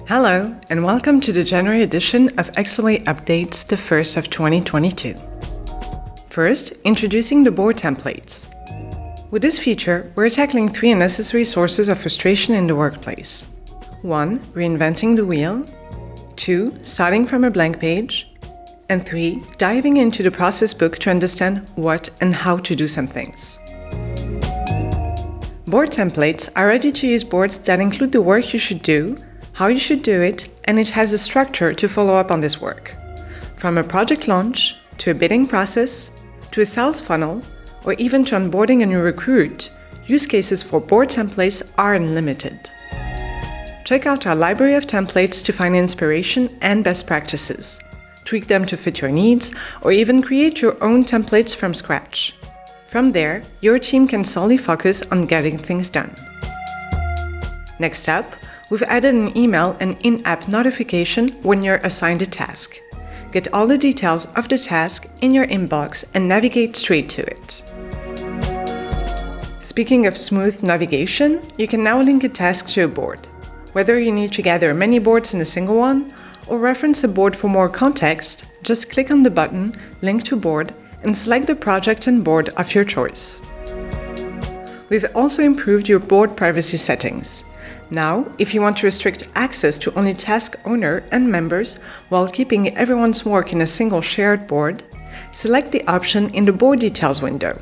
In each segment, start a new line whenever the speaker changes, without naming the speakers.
Hello, and welcome to the January edition of Excelway Updates, the 1st of 2022. First, introducing the board templates. With this feature, we're tackling 3 unnecessary sources of frustration in the workplace. 1. Reinventing the wheel. 2. Starting from a blank page. And 3. Diving into the process book to understand what and how to do some things. Board templates are ready-to-use boards that include the work you should do, how you should do it, and it has a structure to follow up on this work. From a project launch, to a bidding process, to a sales funnel, or even to onboarding a new recruit, use cases for board templates are unlimited. Check out our library of templates to find inspiration and best practices. Tweak them to fit your needs, or even create your own templates from scratch. From there, your team can solely focus on getting things done. Next up, we've added an email and in-app notification when you're assigned a task. Get all the details of the task in your inbox and navigate straight to it. Speaking of smooth navigation, you can now link a task to a board. Whether you need to gather many boards in a single one, or reference a board for more context, just click on the button, Link to Board, and select the project and board of your choice. We've also improved your board privacy settings. Now, if you want to restrict access to only task owner and members while keeping everyone's work in a single shared board, select the option in the board details window.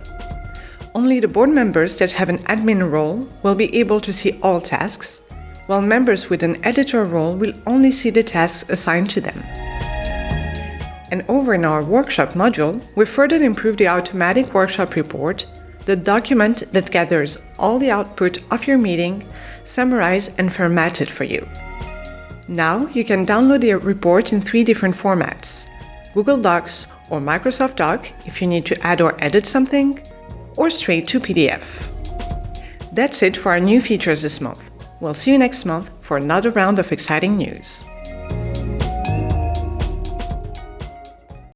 Only the board members that have an admin role will be able to see all tasks, while members with an editor role will only see the tasks assigned to them. And over in our workshop module, we further improved the automatic workshop report, the document that gathers all the output of your meeting, summarized and formatted for you. Now you can download the report in 3 different formats: Google Docs or Microsoft Doc if you need to add or edit something, or straight to PDF. That's it for our new features this month. We'll see you next month for another round of exciting news.